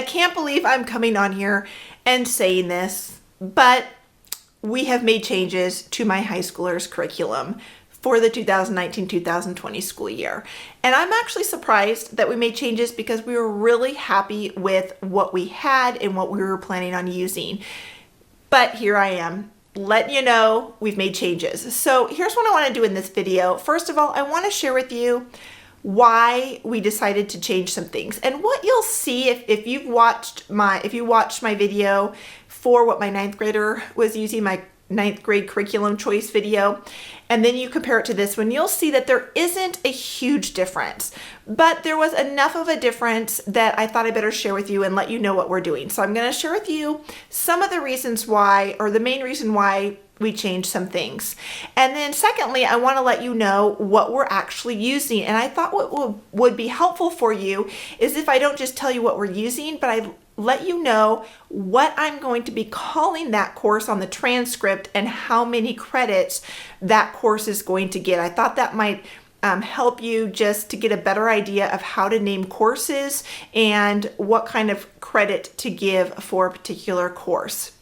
can't believe I'm coming on here and saying this, but we have made changes to my high schoolers' curriculum for the 2019-2020 school year. And I'm actually surprised that we made changes because we were really happy with what we had and what we were planning on using. But here I am, letting you know we've made changes. So here's what I want to do in this video. First of all, I want to share with you why we decided to change some things. And what you'll see if you watched my video for what my ninth grader was using, my ninth grade curriculum choice video, and then you compare it to this one, you'll see that there isn't a huge difference, but there was enough of a difference that I thought I better share with you and let you know what we're doing. So I'm going to share with you some of the reasons why, or the main reason why we changed some things. And then secondly, I want to let you know what we're actually using. And I thought what would be helpful for you is if I don't just tell you what we're using, but I let you know what I'm going to be calling that course on the transcript and how many credits that course is going to get. I thought that might help you just to get a better idea of how to name courses and what kind of credit to give for a particular course.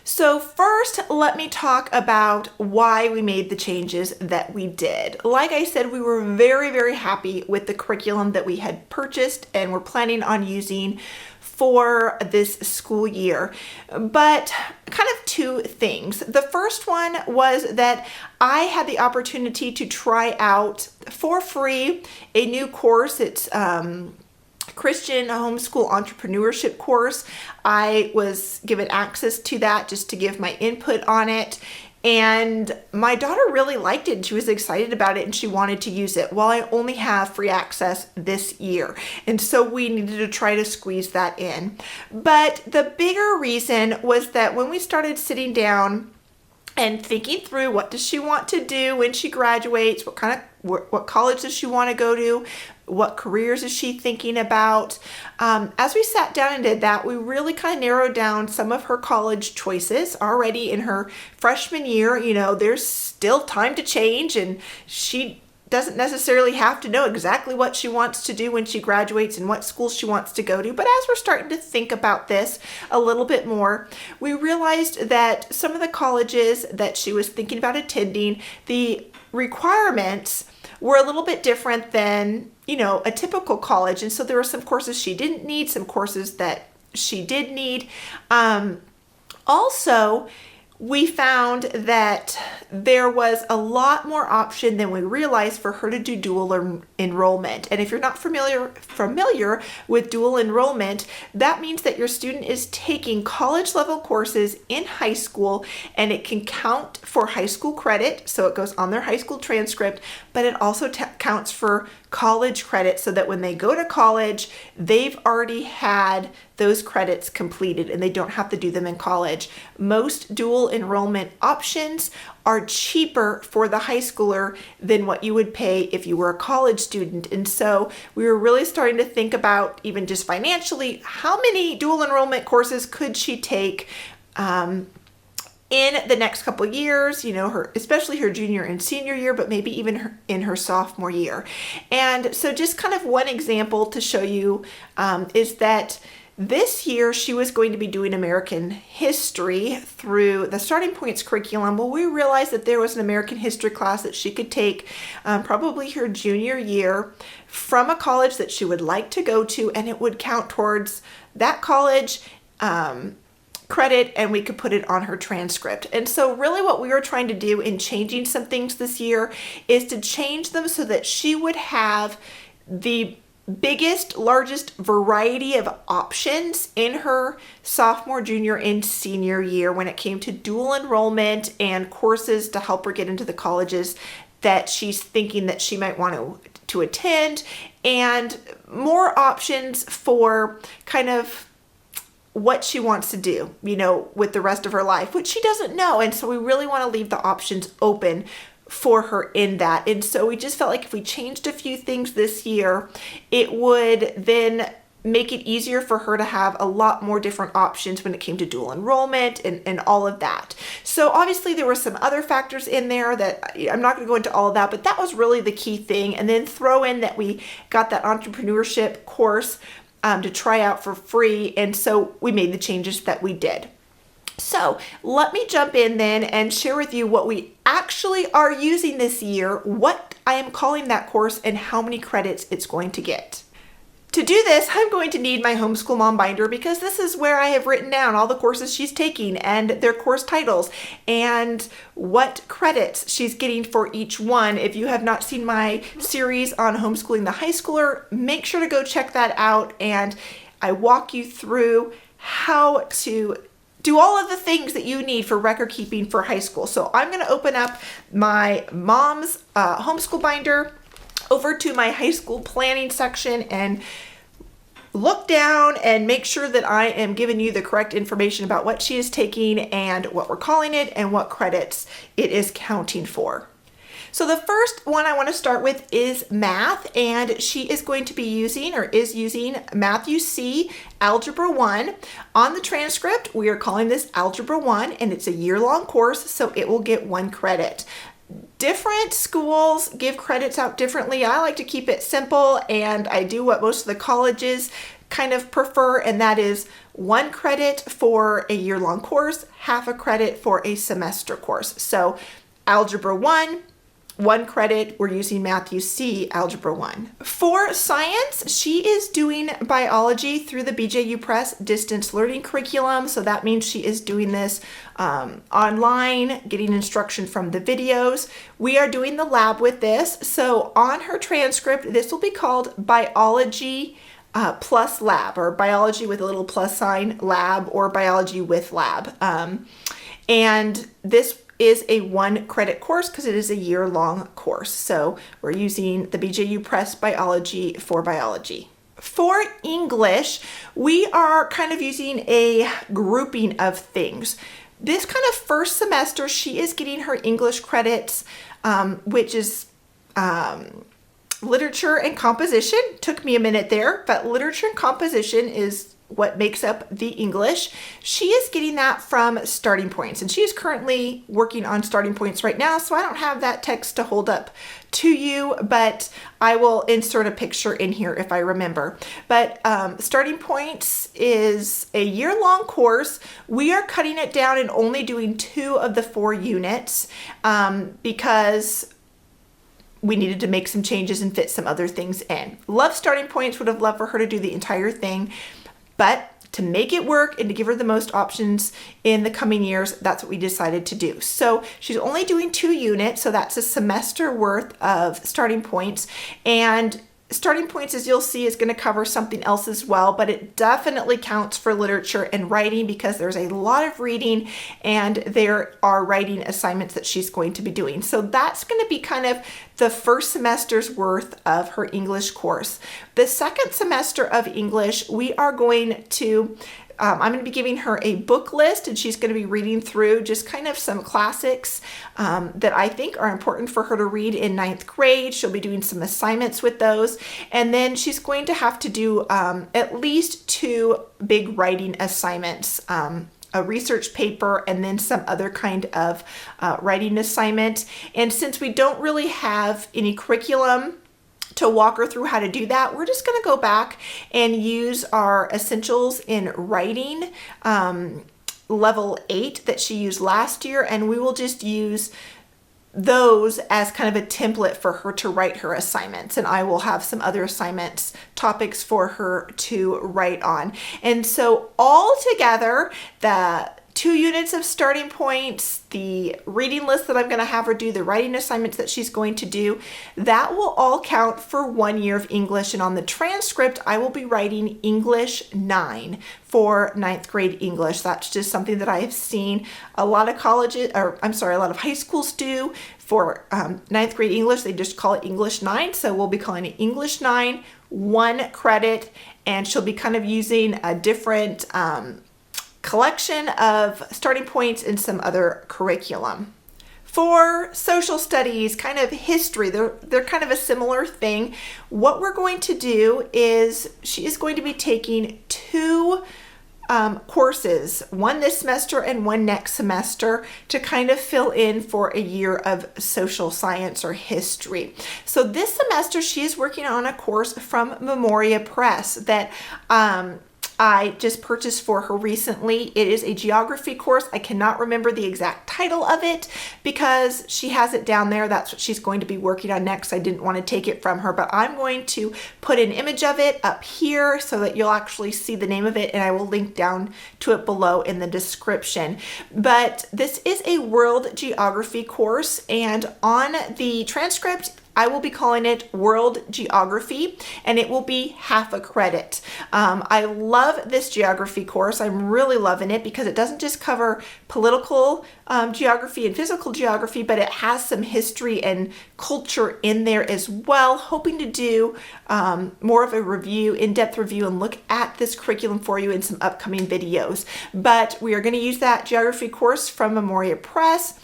So first, let me talk about why we made the changes that we did. Like I said, we were very, very happy with the curriculum that we had purchased and we're planning on using for this school year. But kind of two things. The first one was that I had the opportunity to try out for free a new course. It's Christian Homeschool Entrepreneurship Course. I was given access to that just to give my input on it. And my daughter really liked it and she was excited about it and she wanted to use it. Well, I only have free access this year. And so we needed to try to squeeze that in. But the bigger reason was that when we started sitting down and thinking through what does she want to do when she graduates, what college does she want to go to, what careers is she thinking about. As we sat down and did that, we really kind of narrowed down some of her college choices already in her freshman year. You know, there's still time to change and she doesn't necessarily have to know exactly what she wants to do when she graduates and what school she wants to go to. But as we're starting to think about this a little bit more, we realized that some of the colleges that she was thinking about attending, the requirements were a little bit different than, you know, a typical college. And so there were some courses she didn't need, some courses that she did need. Also, we found that there was a lot more option than we realized for her to do dual enrollment. And if you're not familiar with dual enrollment, that means that your student is taking college level courses in high school and it can count for high school credit. So it goes on their high school transcript, but it also counts for college credit so that when they go to college, they've already had those credits completed and they don't have to do them in college. Most dual enrollment options are cheaper for the high schooler than what you would pay if you were a college student. And so we were really starting to think about, even just financially, how many dual enrollment courses could she take in the next couple of years, you know, especially her junior and senior year, but maybe even in her sophomore year. And so just kind of one example to show you is that this year she was going to be doing American history through the Starting Points curriculum. Well, we realized that there was an American history class that she could take probably her junior year from a college that she would like to go to, and it would count towards that college credit and we could put it on her transcript. And so really what we were trying to do in changing some things this year is to change them so that she would have the biggest, largest variety of options in her sophomore, junior, and senior year when it came to dual enrollment and courses to help her get into the colleges that she's thinking that she might want to attend, and more options for kind of what she wants to do, you know, with the rest of her life, which she doesn't know. And so we really want to leave the options open for her in that. And so we just felt like if we changed a few things this year, it would then make it easier for her to have a lot more different options when it came to dual enrollment and all of that. So obviously there were some other factors in there that I'm not going to go into all of that, but that was really the key thing. And then throw in that we got that entrepreneurship course to try out for free. And so we made the changes that we did. So let me jump in then and share with you what we actually are using this year, what I am calling that course, and how many credits it's going to get. To do this, I'm going to need my Homeschool Mom Binder because this is where I have written down all the courses she's taking and their course titles and what credits she's getting for each one. If you have not seen my series on homeschooling the high schooler, make sure to go check that out, and I walk you through how to do all of the things that you need for record keeping for high school. So I'm going to open up my mom's homeschool binder over to my high school planning section and look down and make sure that I am giving you the correct information about what she is taking and what we're calling it and what credits it is counting for. So the first one I want to start with is math, and she is going to be using or is using Matthew See Algebra 1. On the transcript, we are calling this Algebra 1, and it's a year-long course, so it will get 1 credit. Different schools give credits out differently. I like to keep it simple, and I do what most of the colleges kind of prefer, and that is 1 credit for a year-long course, half a credit for a semester course. So Algebra 1, 1 credit, we're using Matthew See Algebra 1. For science, she is doing biology through the BJU Press distance learning curriculum. So that means she is doing this online, getting instruction from the videos. We are doing the lab with this. So on her transcript, this will be called biology plus lab, or biology with a little plus sign lab, or biology with lab. And this is a 1 credit course because it is a year-long course. So we're using the BJU Press Biology for biology. For English, we are kind of using a grouping of things. This kind of first semester, she is getting her English credits, which is literature and composition. Took me a minute there, but literature and composition is what makes up the English. She is getting that from Starting Points, and she is currently working on Starting Points right now, so I don't have that text to hold up to you, but I will insert a picture in here if I remember. But Starting Points is a year-long course. We are cutting it down and only doing 2 of the 4 units because we needed to make some changes and fit some other things in. Love Starting Points, would have loved for her to do the entire thing, but to make it work and to give her the most options in the coming years, that's what we decided to do. So she's only doing 2 units, so that's a semester worth of Starting Points. And Starting Points, as you'll see, is going to cover something else as well, but it definitely counts for literature and writing because there's a lot of reading and there are writing assignments that she's going to be doing. So that's going to be kind of the first semester's worth of her English course. The second semester of English, we are going to I'm going to be giving her a book list, and she's going to be reading through just kind of some classics that I think are important for her to read in 9th grade. She'll be doing some assignments with those, and then she's going to have to do at least 2 big writing assignments, a research paper and then some other kind of writing assignment. And since we don't really have any curriculum to walk her through how to do that, we're just going to go back and use our Essentials in Writing level 8 that she used last year, and we will just use those as kind of a template for her to write her assignments, and I will have some other assignments topics for her to write on. And so all together, the 2 units of Starting Points, the reading list that I'm going to have her do, the writing assignments that she's going to do, that will all count for 1 year of English. And on the transcript, I will be writing English 9 for 9th grade English. That's just something that I have seen a lot of a lot of high schools do for 9th grade English. They just call it English 9. So we'll be calling it English 9, 1 credit, and she'll be kind of using a different collection of Starting Points and some other curriculum. For social studies, kind of history, they're kind of a similar thing. What we're going to do is she is going to be taking 2 courses, one this semester and one next semester, to kind of fill in for a year of social science or history. So this semester she is working on a course from Memoria Press that I just purchased for her recently. It is a geography course. I cannot remember the exact title of it because she has it down there. That's what she's going to be working on next. I didn't want to take it from her, but I'm going to put an image of it up here so that you'll actually see the name of it, and I will link down to it below in the description. But this is a world geography course, and on the transcript, I will be calling it World Geography, and it will be half a credit. I love this geography course. I'm really loving it because it doesn't just cover political geography and physical geography, but it has some history and culture in there as well. Hoping to do more of a review, in-depth review, and look at this curriculum for you in some upcoming videos. But we are going to use that geography course from Memoria Press.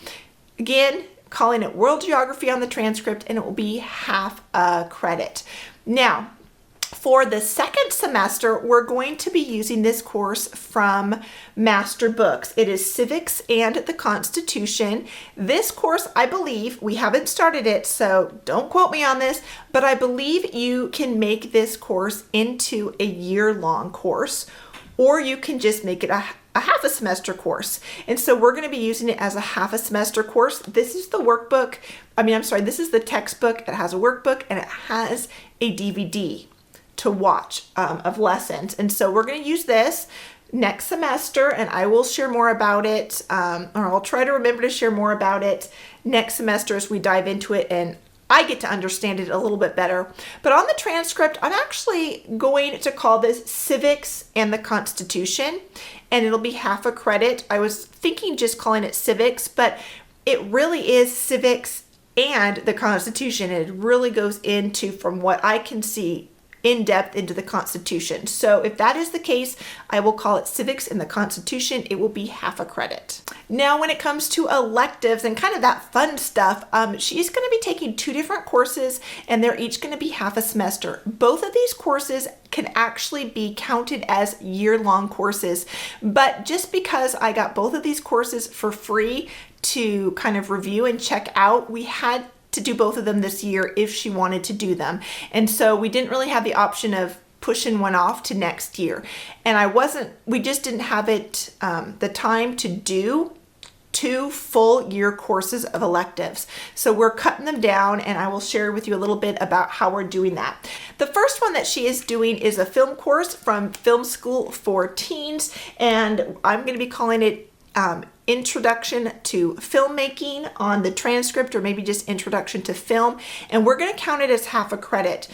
Again, calling it World Geography on the transcript, and it will be half a credit. Now, for the second semester, we're going to be using this course from Master Books. It is Civics and the Constitution. This course, I believe, we haven't started it, so don't quote me on this, but I believe you can make this course into a year-long course, or you can just make it a half a semester course. And so we're going to be using it as a half a semester course. This is the workbook. This is the textbook. It has a workbook and it has a DVD to watch of lessons. And so we're going to use this next semester, and I will share more about it, or I'll try to remember to share more about it next semester as we dive into it and I get to understand it a little bit better. But on the transcript, I'm actually going to call this Civics and the Constitution, and it'll be half a credit. I was thinking just calling it Civics, but it really is Civics and the Constitution. It really goes into, from what I can see, in depth into the Constitution. So if that is the case, I will call it Civics and the Constitution. It will be half a credit. Now, when it comes to electives and kind of that fun stuff, she's going to be taking 2 different courses, and they're each going to be half a semester. Both of these courses can actually be counted as year-long courses, but just because I got both of these courses for free to kind of review and check out, we had to do both of them this year if she wanted to do them. And so we didn't really have the option of pushing one off to next year. And we just didn't have it, the time to do 2 full year courses of electives. So we're cutting them down, and I will share with you a little bit about how we're doing that. The first one that she is doing is a film course from Film School for Teens, and I'm going to be calling it Introduction to Filmmaking on the transcript, or maybe just Introduction to Film, and we're going to count it as half a credit.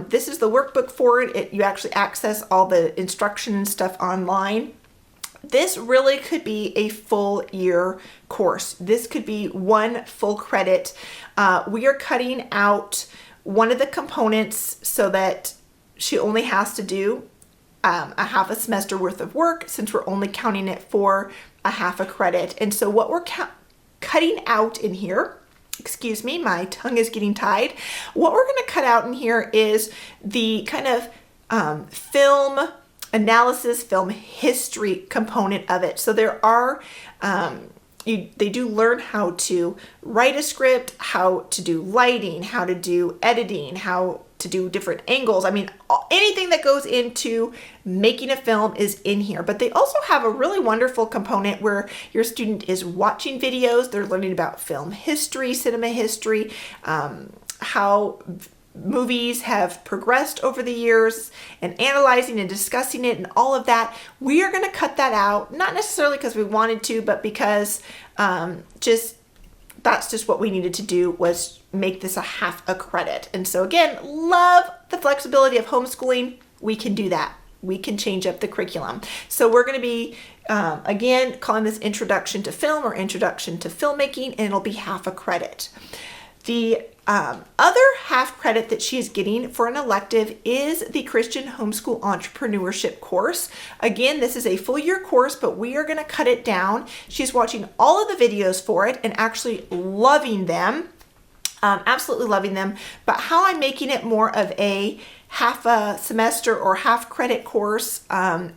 This is the workbook for it. You actually access all the instruction and stuff online. This really could be a full year course. This could be 1 full credit. We are cutting out one of the components so that she only has to do a half a semester worth of work, since we're only counting it for a half a credit. And so what we're cutting out in here, excuse me, my tongue is getting tied. What we're going to cut out in here is the kind of film analysis, film history component of it. So there are, they do learn how to write a script, how to do lighting, how to do editing, how to do different angles. I mean, anything that goes into making a film is in here. But they also have a really wonderful component where your student is watching videos. They're learning about film history, cinema history, how movies have progressed over the years, and analyzing and discussing it and all of that. We are going to cut that out, not necessarily because we wanted to, but because that's just what we needed to do, was make this a half a credit. And so again, love the flexibility of homeschooling. We can do that. We can change up the curriculum. So we're going to be, again, calling this Introduction to Film or Introduction to Filmmaking, and it'll be half a credit. The other half credit that she is getting for an elective is the Christian Homeschool Entrepreneurship Course. Again, this is a full year course, but we are going to cut it down. She's watching all of the videos for it and actually loving them, absolutely loving them. But how I'm making it more of a half a semester or half credit course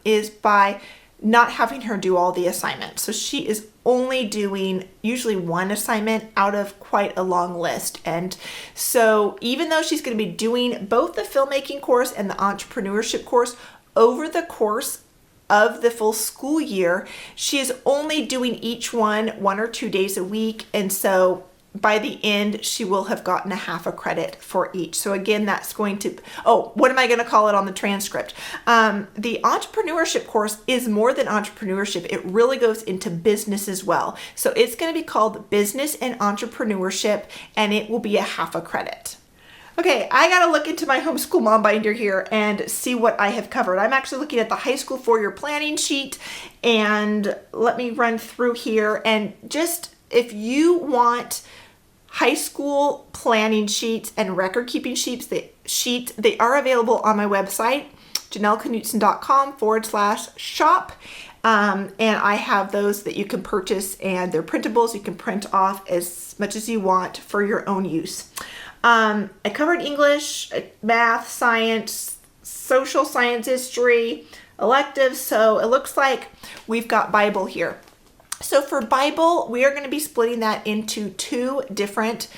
is by not having her do all the assignments. So she is only doing usually one assignment out of quite a long list. And so even though she's going to be doing both the filmmaking course and the entrepreneurship course over the course of the full school year, she is only doing each one 1 or 2 days a week. And so by the end, she will have gotten a half a credit for each. So again, that's going to, what am I going to call it on the transcript? The entrepreneurship course is more than entrepreneurship. It really goes into business as well. So it's going to be called Business and Entrepreneurship, and it will be a half a credit. Okay, I got to look into my Homeschool Mom Binder here and see what I have covered. I'm actually looking at the high school 4-year planning sheet, and let me run through here. And just if you want high school planning sheets and record keeping sheets, they are available on my website, janelleknutson.com/shop. And I have those that you can purchase, and they're printables. You can print off as much as you want for your own use. I covered English, math, science, social science, history, electives. So it looks like we've got Bible here. So for Bible, we are going to be splitting that into 2 different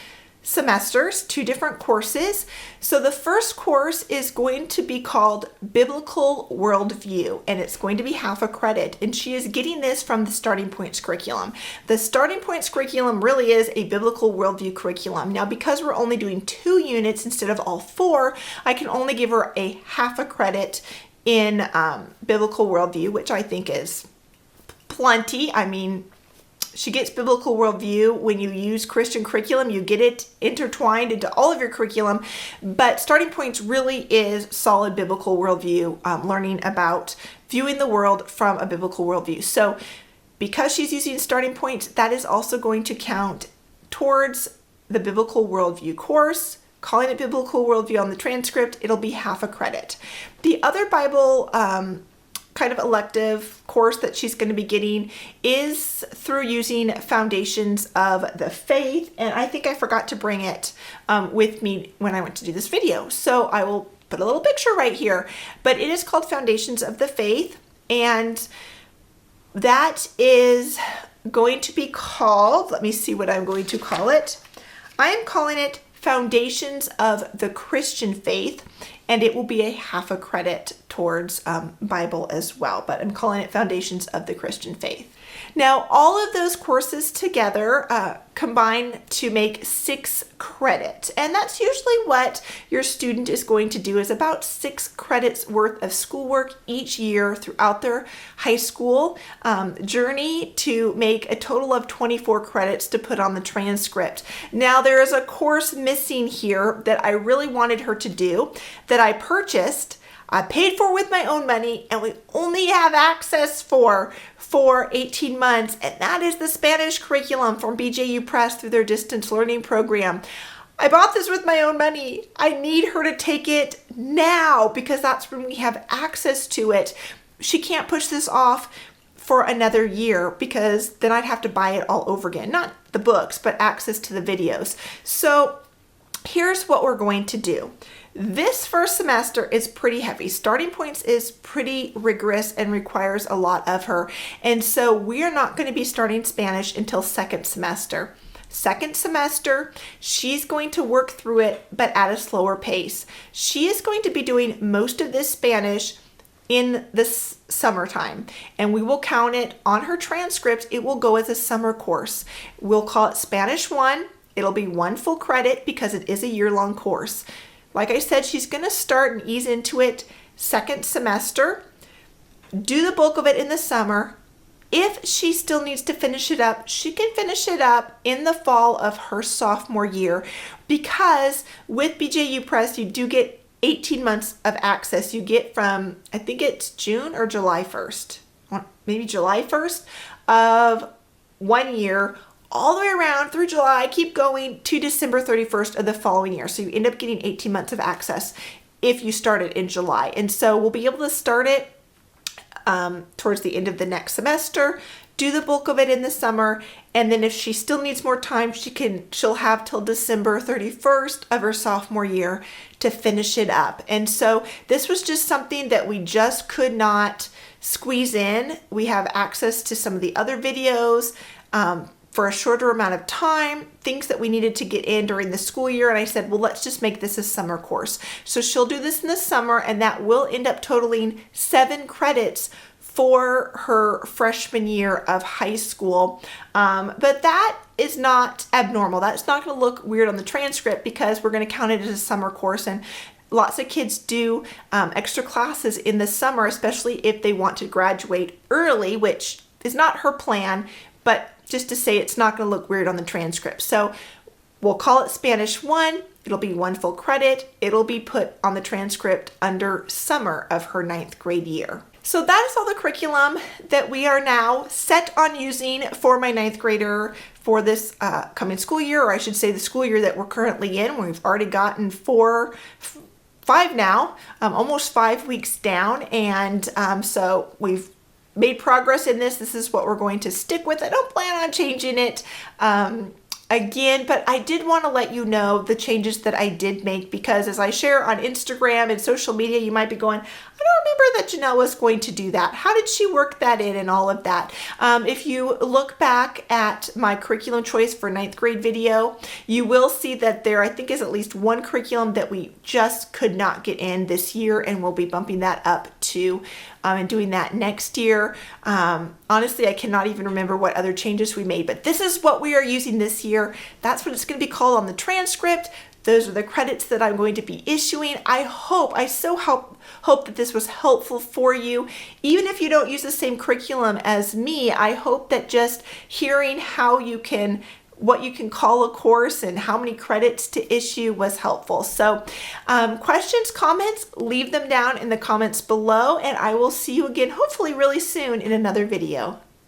semesters, 2 different courses. So the first course is going to be called Biblical Worldview, and it's going to be half a credit. And she is getting this from the Starting Points curriculum. The Starting Points curriculum really is a Biblical Worldview curriculum. Now, because we're only doing 2 units instead of all 4, I can only give her a half a credit in Biblical Worldview, which I think is plenty. I mean, she gets Biblical Worldview when you use Christian curriculum. You get it intertwined into all of your curriculum, but Starting Points really is solid Biblical Worldview, learning about viewing the world from a Biblical worldview. So because she's using Starting Points, that is also going to count towards the Biblical Worldview course. Calling it Biblical Worldview on the transcript, it'll be half a credit. The other Bible kind of elective course that she's going to be getting is through using Foundations of the Faith, and I think I forgot to bring it with me when I went to do this video, so I will put a little picture right here. But it is called Foundations of the Faith, and that is going to be called, let me see what I'm going to call it. I am calling it Foundations of the Christian Faith, and it will be a half a credit towards Bible as well, but I'm calling it Foundations of the Christian Faith. Now, all of those courses together combine to make 6 credits, and that's usually what your student is going to do, is about 6 credits worth of schoolwork each year throughout their high school journey to make a total of 24 credits to put on the transcript. Now, there is a course missing here that I really wanted her to do that I purchased. I paid for with my own money, and we only have access for 18 months, and that is the Spanish curriculum from BJU Press through their distance learning program. I bought this with my own money. I need her to take it now because that's when we have access to it. She can't push this off for another year because then I'd have to buy it all over again. Not the books, but access to the videos. So here's what we're going to do. This first semester is pretty heavy. Starting Points is pretty rigorous and requires a lot of her. And so we are not going to be starting Spanish until second semester. Second semester, she's going to work through it, but at a slower pace. She is going to be doing most of this Spanish in this summertime, and we will count it on her transcript. It will go as a summer course. We'll call it Spanish 1. It'll be 1 full credit because it is a year-long course. Like I said, she's going to start and ease into it second semester, do the bulk of it in the summer. If she still needs to finish it up, she can finish it up in the fall of her sophomore year, because with BJU Press, you do get 18 months of access. You get from, I think it's June or July 1st, maybe July 1st of 1 year, all the way around through July, keep going to December 31st of the following year. So you end up getting 18 months of access if you start it in July. And so we'll be able to start it towards the end of the next semester, do the bulk of it in the summer, and then if she still needs more time, she'll have till December 31st of her sophomore year to finish it up. And so this was just something that we just could not squeeze in. We have access to some of the other videos for a shorter amount of time, things that we needed to get in during the school year. And I said, well, let's just make this a summer course. So she'll do this in the summer, and that will end up totaling 7 credits for her freshman year of high school. But that is not abnormal. That's not going to look weird on the transcript because we're going to count it as a summer course. And lots of kids do extra classes in the summer, especially if they want to graduate early, which is not her plan, but just to say it's not going to look weird on the transcript. So we'll call it Spanish 1. It'll be 1 full credit. It'll be put on the transcript under summer of her 9th grade year. So that is all the curriculum that we are now set on using for my 9th grader for this coming school year, or I should say the school year that we're currently in. We've already gotten 5 now, almost 5 weeks down. And so we've made progress in this. This is what we're going to stick with. I don't plan on changing it again, but I did want to let you know the changes that I did make, because as I share on Instagram and social media, you might be going, I don't remember that Janelle was going to do that. How did she work that in and all of that? If you look back at my curriculum choice for 9th grade video, you will see that there, I think, is at least one curriculum that we just could not get in this year, and we'll be bumping that up to and doing that next year. Honestly, I cannot even remember what other changes we made, but this is what we are using this year. That's what it's going to be called on the transcript. Those are the credits that I'm going to be issuing. I hope that this was helpful for you. Even if you don't use the same curriculum as me, I hope that just hearing what you can call a course and how many credits to issue was helpful. So questions, comments, leave them down in the comments below, and I will see you again hopefully really soon in another video.